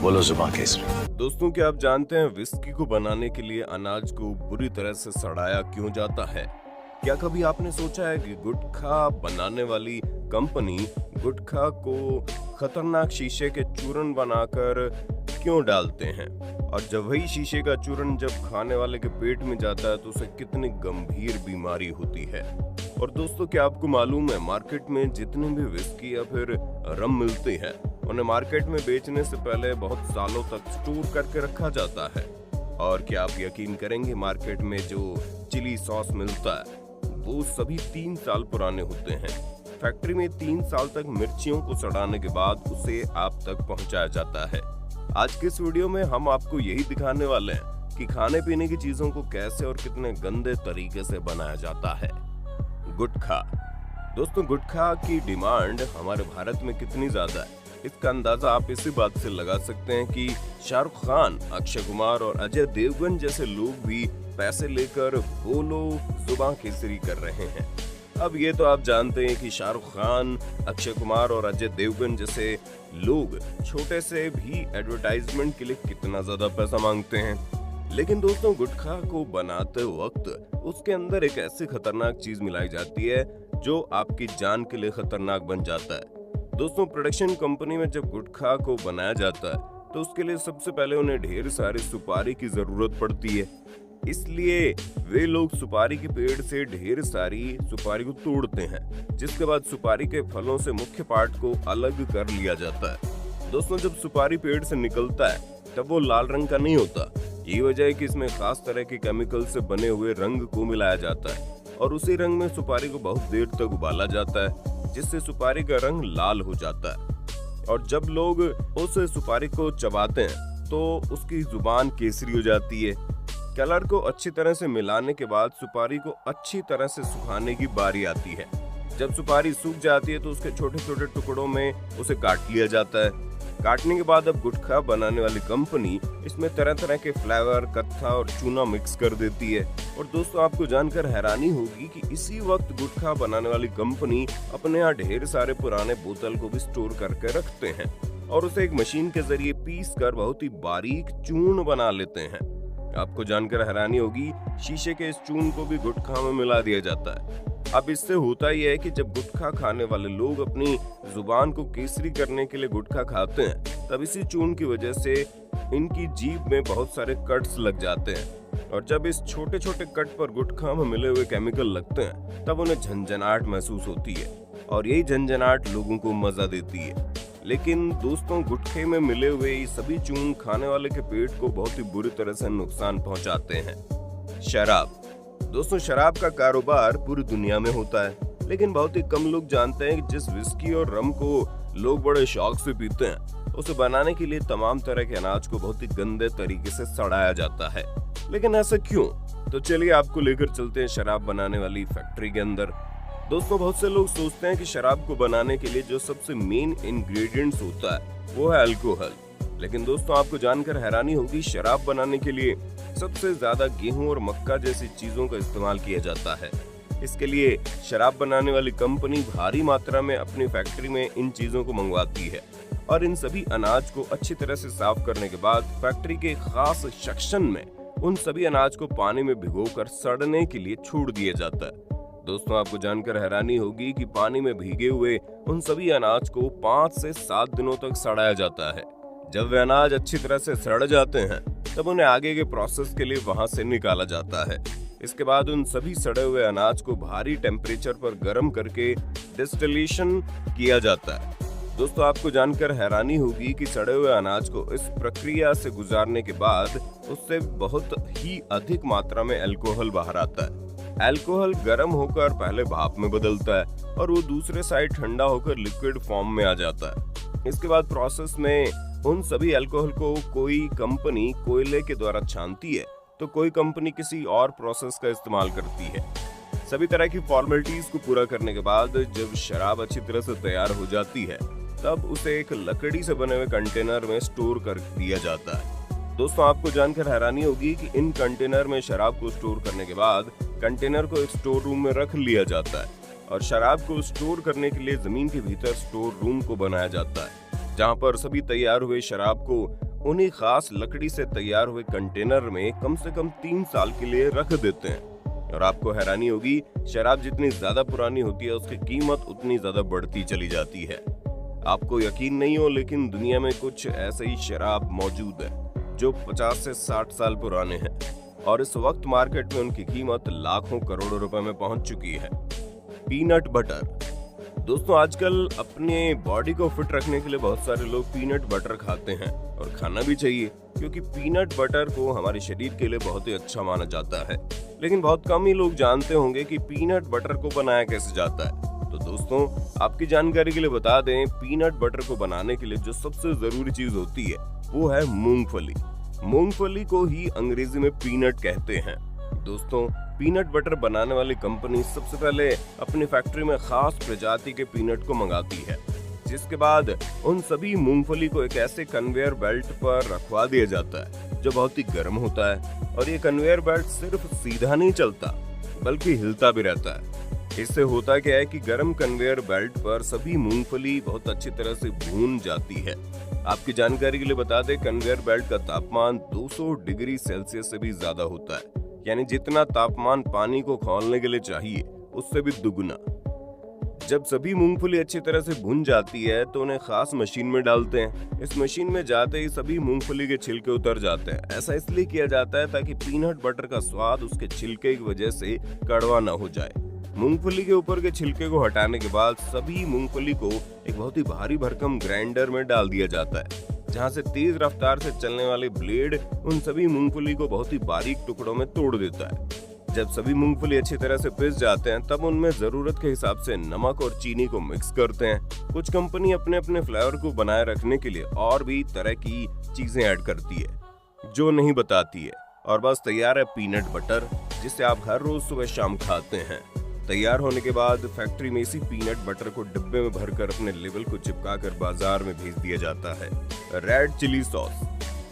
बोलो जुबान केसरी। दोस्तों, क्या आप जानते हैं विस्की को बनाने के लिए अनाज को बुरी तरह से सड़ाया क्यों जाता है? क्या कभी आपने सोचा है कि गुटखा बनाने वाली कंपनी गुटखा को खतरनाक शीशे के चूर्ण बनाकर क्यों डालते हैं? और जब वही शीशे का चूर्ण जब खाने वाले के पेट में जाता है तो उसे कितनी गंभीर बीमारी होती है। और दोस्तों, क्या आपको मालूम है मार्केट में जितने भी विस्की या फिर रम मिलते हैं उन्हें मार्केट में बेचने से पहले बहुत सालों तक स्टोर करके रखा जाता है। और क्या आप यकीन करेंगे, मार्केट में जो चिली सॉस मिलता है वो सभी 3 साल पुराने होते हैं। फैक्ट्री में 3 साल तक मिर्चियों को सड़ाने के बाद उसे आप तक पहुंचाया जाता है। आज के इस वीडियो में हम आपको यही दिखाने वाले हैं कि खाने पीने की चीजों को कैसे और कितने गंदे तरीके से बनाया जाता है। गुटखा। दोस्तों, गुटखा की डिमांड हमारे भारत में कितनी ज्यादा है इसका अंदाजा आप इसी बात से लगा सकते हैं कि शाहरुख खान, अक्षय कुमार और अजय देवगन जैसे लोग भी पैसे लेकर बोलो जुबां केसरी कर रहे हैं। अब ये तो आप जानते हैं कि शाहरुख खान, अक्षय कुमार और अजय देवगन जैसे लोग छोटे से भी एडवर्टाइजमेंट के लिए कितना ज्यादा पैसा मांगते हैं। लेकिन दोस्तों, गुटखा को बनाते वक्त उसके अंदर एक ऐसी खतरनाक चीज मिलाई जाती है जो आपकी जान के लिए खतरनाक बन जाता है। दोस्तों, प्रोडक्शन कंपनी में जब गुटखा को बनाया जाता है तो उसके लिए सबसे पहले उन्हें ढेर सारी सुपारी की जरूरत पड़ती है। इसलिए वे लोग सुपारी के पेड़ से ढेर सारी सुपारी को तोड़ते हैं, जिसके बाद सुपारी के फलों से मुख्य पार्ट को अलग कर लिया जाता है। दोस्तों, जब सुपारी पेड़ से निकलता है तब वो लाल रंग का नहीं होता। यही वजह है कि इसमें खास तरह के केमिकल से बने हुए रंग को मिलाया जाता है और उसी रंग में सुपारी को बहुत देर तक उबाला जाता है, जिससे सुपारी का रंग लाल हो जाता है। और जब लोग उस सुपारी को चबाते हैं तो उसकी जुबान केसरी हो जाती है। कलर को अच्छी तरह से मिलाने के बाद सुपारी को अच्छी तरह से सुखाने की बारी आती है। जब सुपारी सूख जाती है तो उसके छोटे छोटे टुकड़ों में उसे काट लिया जाता है। काटने के बाद अब गुटखा बनाने वाली कंपनी इसमें तरह तरह के फ्लेवर, कत्था और चूना मिक्स कर देती है। और दोस्तों, आपको जानकर हैरानी होगी कि इसी वक्त गुटखा बनाने वाली कंपनी अपने यहाँ ढेर सारे पुराने बोतल को भी स्टोर करके रखते हैं और उसे एक मशीन के जरिए पीस कर बहुत ही बारीक चूर्ण बना लेते हैं। आपको जानकर हैरानी होगी, शीशे के इस चूर्ण को भी गुटखा में मिला दिया जाता है। अब इससे होता यह है कि जब गुटखा खाने वाले लोग अपनी जुबान को केसरी करने के लिए गुटखा खाते हैं तब इसी चूर्ण की वजह से इनकी जीभ में बहुत सारे कट्स लग जाते हैं। और जब इस छोटे छोटे कट पर गुटखा में मिले हुए केमिकल लगते हैं तब उन्हें झंझनाहट महसूस होती है और यही झंझनाहट लोगों को मजा देती है। लेकिन दोस्तों, गुटखे में मिले हुए ये सभी चूर्ण खाने वाले के पेट को बहुत ही बुरी तरह से नुकसान पहुंचाते हैं। शराब। दोस्तों, शराब का कारोबार पूरी दुनिया में होता है, लेकिन बहुत ही कम लोग जानते हैं कि जिस विस्की और रम को लोग बड़े शौक से पीते हैं उसे बनाने के लिए तमाम तरह के अनाज को बहुत ही गंदे तरीके से सड़ाया जाता है। लेकिन ऐसा क्यों? तो चलिए आपको लेकर चलते हैं शराब बनाने वाली फैक्ट्री के अंदर। दोस्तों, बहुत से लोग सोचते हैं कि शराब को बनाने के लिए जो सबसे मेन इंग्रेडिएंट्स होता है वो है अल्कोहल। लेकिन दोस्तों, आपको जानकर हैरानी होगी, शराब बनाने के लिए सबसे ज्यादा गेहूं और मक्का जैसी चीजों का इस्तेमाल किया जाता है। इसके लिए शराब बनाने वाली कंपनी भारी मात्रा में अपनी फैक्ट्री में इन चीजों को मंगवाती है और इन सभी अनाज को अच्छी तरह से साफ करने के बाद फैक्ट्री के खास सेक्शन में उन सभी अनाज को पानी में भिगोकर सड़ने के लिए छोड़ दिया जाता है। दोस्तों, आपको जानकर हैरानी होगी कि पानी में भीगे हुए उन सभी अनाज को 5 से 7 दिनों तक सड़ाया जाता है। जब वे अनाज अच्छी तरह से सड़ जाते हैं तब उन्हें आगे के प्रोसेस के लिए वहां से निकाला जाता है। इसके बाद उन सभी सड़े हुए अनाज को भारी टेम्परेचर पर गर्म करके डिस्टिलेशन किया जाता है। दोस्तों, आपको जानकर हैरानी होगी कि सड़े हुए अनाज को इस प्रक्रिया से गुजारने के बाद उससे बहुत ही अधिक मात्रा में अल्कोहल बाहर आता है। अल्कोहल गर्म होकर पहले भाप में बदलता है और वो दूसरे साइड ठंडा होकर लिक्विड फॉर्म में आ जाता है। इसके बाद प्रोसेस में उन सभी अल्कोहल को कोई कंपनी कोयले के द्वारा छानती है तो कोई कंपनी किसी और प्रोसेस का इस्तेमाल करती है। सभी तरह की फॉर्मेलिटीज को पूरा करने के बाद जब शराब अच्छी तरह से तैयार हो जाती है तब उसे एक लकड़ी से बने हुए कंटेनर में स्टोर कर दिया जाता है। दोस्तों, आपको जानकर हैरानी होगी कि इन कंटेनर में शराब को स्टोर करने के बाद कंटेनर को एक स्टोर रूम में रख लिया जाता है और शराब को स्टोर करने के लिए जमीन के भीतर स्टोर रूम को बनाया जाता है, जहां पर सभी तैयार हुए शराब को उन्हीं खास लकड़ी से तैयार हुए कंटेनर में कम से कम 3 साल के लिए रख देते हैं। और आपको हैरानी होगी, शराब जितनी ज्यादा पुरानी होती है उसकी कीमत उतनी ज्यादा बढ़ती चली जाती है। आपको यकीन नहीं हो, लेकिन दुनिया में कुछ ऐसे ही शराब मौजूद है जो 50 से 60 साल पुराने हैं और इस वक्त मार्केट में उनकी कीमत लाखों करोड़ों रुपए में पहुंच चुकी है। Peanut butter. दोस्तों, आजकल अपने बॉडी को फिट रखने के लिए बहुत सारे लोग पीनट बटर खाते हैं और खाना भी चाहिए, क्योंकि पीनट बटर को हमारे शरीर के लिए बहुत ही अच्छा माना जाता है। लेकिन बहुत कम ही लोग जानते होंगे कि पीनट बटर को बनाया कैसे जाता है। तो दोस्तों, आपकी जानकारी के लिए बता दें, पीनट बटर को बनाने के लिए जो सबसे जरूरी चीज होती है वो है मूंगफली। मूंगफली को ही अंग्रेजी में पीनट कहते हैं। दोस्तों, पीनट बटर बनाने वाली कंपनी सबसे पहले अपनी फैक्ट्री में खास प्रजाति के पीनट को मंगाती है, जिसके बाद उन सभी मूंगफली को एक ऐसे कन्वेयर बेल्ट पर रखवा दिया जाता है जो बहुत ही गर्म होता है। और ये कन्वेयर बेल्ट सिर्फ सीधा नहीं चलता बल्कि हिलता भी रहता है। इससे होता क्या है कि गर्म कन्वेयर बेल्ट पर सभी मूंगफली बहुत अच्छी तरह से भून जाती है। आपकी जानकारी के लिए बता दें, कन्वेयर बेल्ट का तापमान 200 डिग्री सेल्सियस से भी ज्यादा होता है, यानी जितना तापमान पानी को खौलने के लिए चाहिए उससे भी दुगुना। जब सभी मूंगफली अच्छी तरह से भुन जाती है तो उन्हें खास मशीन में डालते हैं। इस मशीन में जाते ही सभी मूंगफली के छिलके उतर जाते हैं। ऐसा इसलिए किया जाता है ताकि पीनट बटर का स्वाद उसके छिलके की वजह से कड़वा न हो जाए। मूंगफली के ऊपर के छिलके को हटाने के बाद सभी मूंगफली को एक बहुत ही भारी भरकम ग्राइंडर में डाल दिया जाता है, जहां से तेज रफ्तार से चलने वाले ब्लेड उन सभी मूंगफली को बहुत ही बारीक टुकड़ों में तोड़ देता है। जब सभी मूंगफली अच्छी तरह से पिस जाते हैं तब उनमें जरूरत के हिसाब से नमक और चीनी को मिक्स करते हैं। कुछ कंपनी अपने अपने फ्लेवर को बनाए रखने के लिए और भी तरह की चीजें ऐड करती है जो नहीं बताती है, और बस तैयार है पीनट बटर, जिसे आप हर रोज सुबह शाम खाते हैं। तैयार होने के बाद फैक्ट्री में इसी पीनट बटर को डिब्बे में भरकर अपने लेबल को चिपकाकर बाजार में भेज दिया जाता है। Red chilli sauce.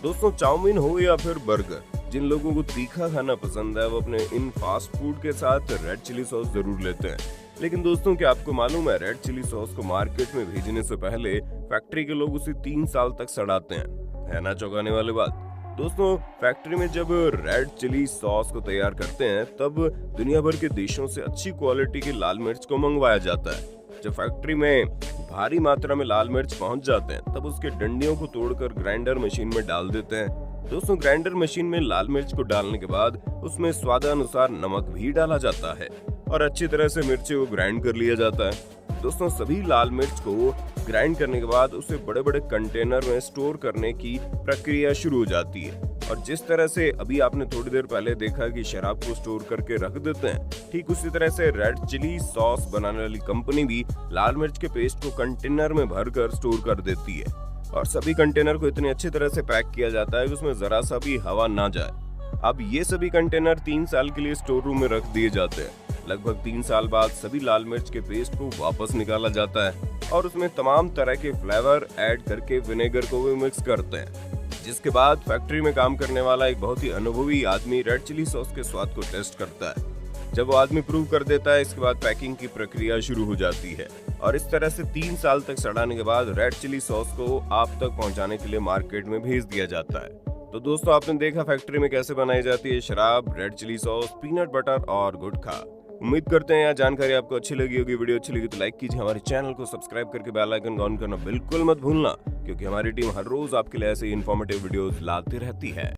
दोस्तों, चाउमीन हो या फिर बर्गर, जिन लोगों को तीखा खाना पसंद है वो अपने इन फास्ट फूड के साथ रेड चिली सॉस जरूर लेते हैं। लेकिन दोस्तों, क्या आपको मालूम है, रेड चिली सॉस को मार्केट में भेजने से पहले फैक्ट्री के लोग उसे 3 साल तक सड़ाते हैं। है ना चौंकाने वाली बात। दोस्तों, फैक्ट्री में जब रेड चिली सॉस को तैयार करते हैं तब दुनिया भर के देशों से अच्छी क्वालिटी की लाल मिर्च को मंगवाया जाता है। जब फैक्ट्री में भारी मात्रा में लाल मिर्च पहुंच जाते हैं तब उसके डंडियों को तोड़कर ग्राइंडर मशीन में डाल देते हैं। दोस्तों, ग्राइंडर मशीन में लाल मिर्च को डालने के बाद उसमें स्वादानुसार नमक भी डाला जाता है और अच्छी तरह से मिर्ची को ग्राइंड कर लिया जाता है। दोस्तों, सभी लाल मिर्च को ग्राइंड करने के बाद उसे बड़े बड़े कंटेनर में स्टोर करने की प्रक्रिया शुरू हो जाती है। और जिस तरह से अभी आपने थोड़ी देर पहले देखा कि शराब को स्टोर करके रख देते हैं, ठीक उसी तरह से रेड चिली सॉस बनाने वाली कंपनी भी लाल मिर्च के पेस्ट को कंटेनर में भरकर स्टोर कर देती है। और सभी कंटेनर को इतनी अच्छी तरह से पैक किया जाता है कि उसमें जरा सा भी हवा ना जाए। अब ये सभी कंटेनर 3 साल के लिए स्टोर रूम में रख दिए जाते हैं। लगभग 3 साल बाद सभी लाल मिर्च के पेस्ट को वापस निकाला जाता है और उसमें तमाम तरह के फ्लेवर ऐड करके विनेगर को भी मिक्स करते हैं, जिसके बाद फैक्ट्री में काम करने वाला एक बहुत ही अनुभवी आदमी रेड चिली सॉस के स्वाद को टेस्ट करता है। जब वो आदमी प्रूव कर देता है, इसके बाद पैकिंग की प्रक्रिया शुरू हो जाती है और इस तरह से 3 साल तक सड़ाने के बाद रेड चिली सॉस को आप तक पहुंचाने के लिए मार्केट में भेज दिया जाता है। तो दोस्तों, आपने देखा फैक्ट्री में कैसे बनाई जाती है शराब, red chilli sauce, peanut butter और गुटखा। उम्मीद करते हैं यह जानकारी आपको अच्छी लगी होगी। वीडियो अच्छी लगी तो लाइक कीजिए, हमारे चैनल को सब्सक्राइब करके बेल आइकन ऑन करना बिल्कुल मत भूलना, क्योंकि हमारी टीम हर रोज आपके लिए ऐसे इन्फॉर्मेटिव वीडियोस लाती रहती है।